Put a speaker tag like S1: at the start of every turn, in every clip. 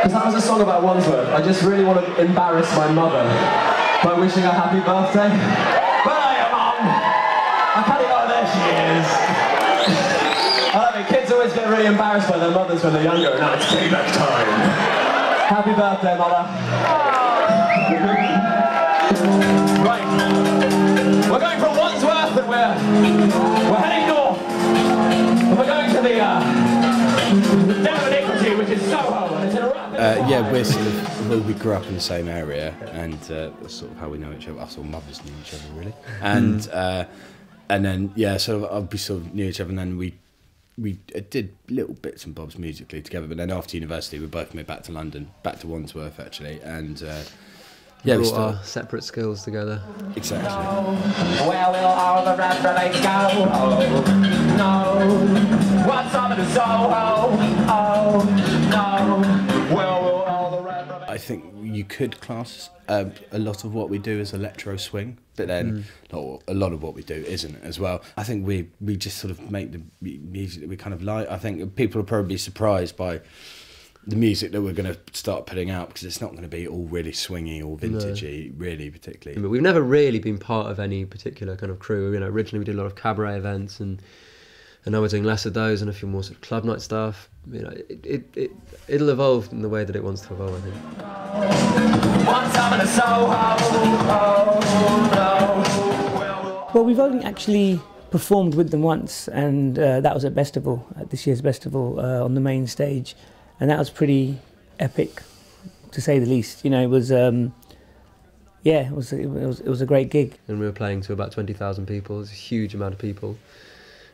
S1: Because that was a song about Wandsworth. I just really want to embarrass my mother by wishing her happy birthday. Where are you, Mum? I can't even... Oh, there she is. I mean, kids always get really embarrassed by their mothers when they're younger. Now it's payback time. Happy birthday, Mother. Right. We're going from Wandsworth and we're heading north. And we're going to the Den of Iniquity, which is Soho. And it's in a
S2: yeah, we're sort of, well, we grew up in the same area, and that's sort of how we know each other. Us all mothers knew each other, really. And then, yeah, so we sort of knew each other, and then we did little bits and bobs musically together. But then after university, we both moved back to London, back to Wandsworth, actually, and yeah, we
S3: brought our separate skills together.
S2: Exactly.
S1: Where will all the reprobates go? Oh, no. What's up in Soho? Oh, no. Where will all the reprobates...
S2: I think you could class a lot of what we do as electro swing, but then a lot of what we do isn't as well. I think we just sort of make the music that we kind of like. I think people are probably surprised by the music that we're going to start putting out, because it's not going to be all really swingy or vintagey, really, particularly.
S3: I mean, we've never really been part of any particular kind of crew. You know, originally we did a lot of cabaret events, and now we're doing less of those and a few more sort of club night stuff. You know, it'll evolve in the way that it wants to evolve, I think.
S4: Well, we've only actually performed with them once, and that was at Festival, at this year's Festival, on the main stage. And that was pretty epic, to say the least. You know, it was, yeah, it was a great gig.
S3: And we were playing to about 20,000 people. It was a huge amount of people.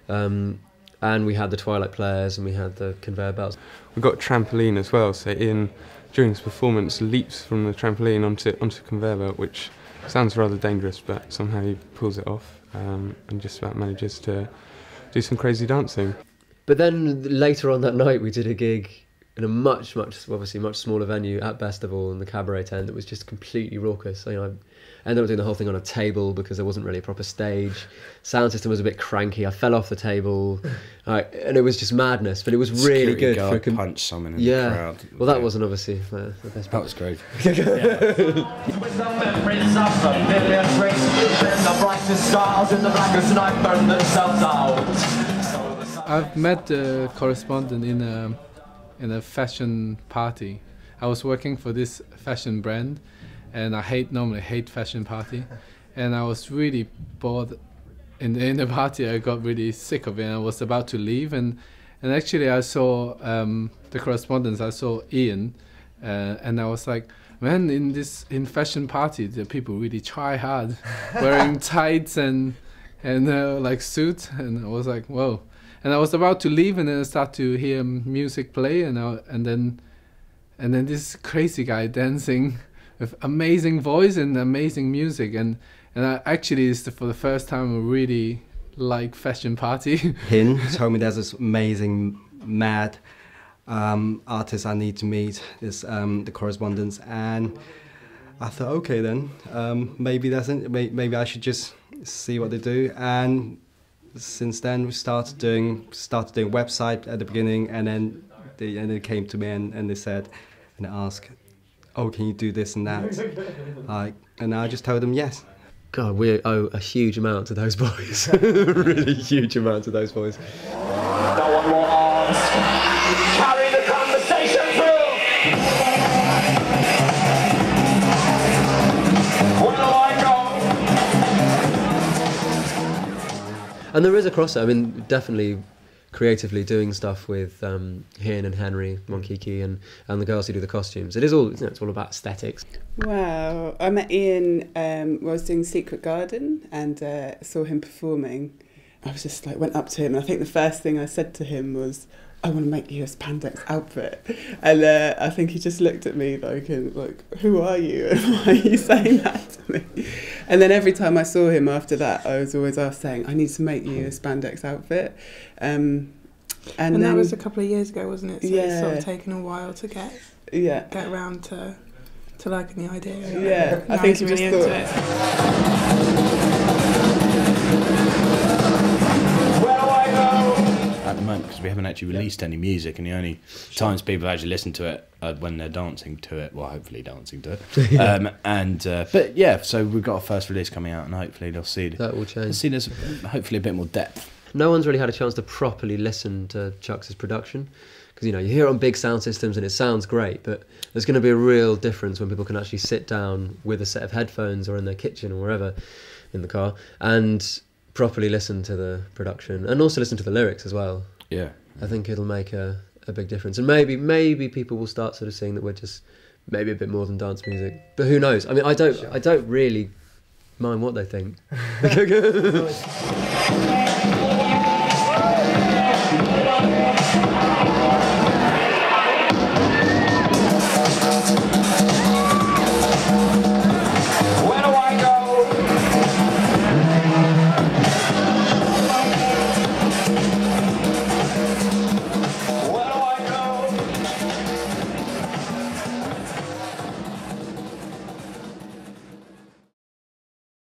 S3: And we had the Twilight Players, and we had the conveyor belts.
S5: We got a trampoline as well. So Ian, during his performance, leaps from the trampoline onto the conveyor belt, which sounds rather dangerous, but somehow he pulls it off and just about manages to do some crazy dancing.
S3: But then later on that night, we did a gig in a much smaller venue at Festival, in the cabaret tent, that was just completely raucous. So, you know, I ended up doing the whole thing on a table because there wasn't really a proper stage. Sound system was a bit cranky. I fell off the table, and it was just madness. But it was really good.
S2: Guard punched someone in the crowd.
S3: Well, that wasn't obviously the best.
S2: That was great.
S6: I've met a correspondent in a fashion party. I was working for this fashion brand, and I normally hate fashion party, and I was really bored in the party. I got really sick of it, and I was about to leave, and actually I saw the correspondence. I saw Ian, and I was like, man, in fashion party, the people really try hard, wearing tights and like suits, and I was like, whoa. And I was about to leave, and then I started to hear music play, and then this crazy guy dancing with amazing voice and amazing music, and I actually, for the first time, I really like fashion party.
S7: Hin told me there's this amazing, mad artist I need to meet, the Correspondents, and I thought, okay then, maybe I should just see what they do. And since then we started doing website at the beginning, and then they came to me and they said, and they asked, oh, can you do this and that? And I just told them yes.
S3: God, we owe a huge amount to those boys. Really huge amount to those boys.
S1: No one will ask. Carry the conversation through. Where do I go?
S3: And there is a crossover. I mean, definitely creatively doing stuff with Hin and Henry, Monkiki, and the girls who do the costumes. It is all, it's all about aesthetics.
S8: Wow, I met Ian when I was doing Secret Garden, and saw him performing. I was just like, went up to him, and I think the first thing I said to him was, I want to make you a spandex outfit. And I think he just looked at me like, who are you? And why are you saying that to me? And then every time I saw him after that, I was always saying, I need to make you a spandex outfit. And
S9: then, that was a couple of years ago, wasn't it? So
S8: yeah.
S9: It's sort of taken a while to get around to liking the idea.
S8: Yeah, I think he just
S9: really into
S8: thought.
S9: it.
S1: Where do I go?
S2: the moment because we haven't actually released any music, and the only times people actually listen to it are when they're dancing to it. Well, hopefully dancing to it. But yeah, so we've got our first release coming out, and hopefully they'll see
S3: that will change.
S2: See, there's hopefully a bit more depth.
S3: No one's really had a chance to properly listen to Chuck's production. Because, you know, you hear it on big sound systems and it sounds great, but there's going to be a real difference when people can actually sit down with a set of headphones or in their kitchen or wherever in the car and properly listen to the production and also listen to the lyrics as well.
S2: Yeah.
S3: I think it'll make a big difference. And maybe people will start sort of seeing that we're just maybe a bit more than dance music. But who knows? I mean, I don't really mind what they think.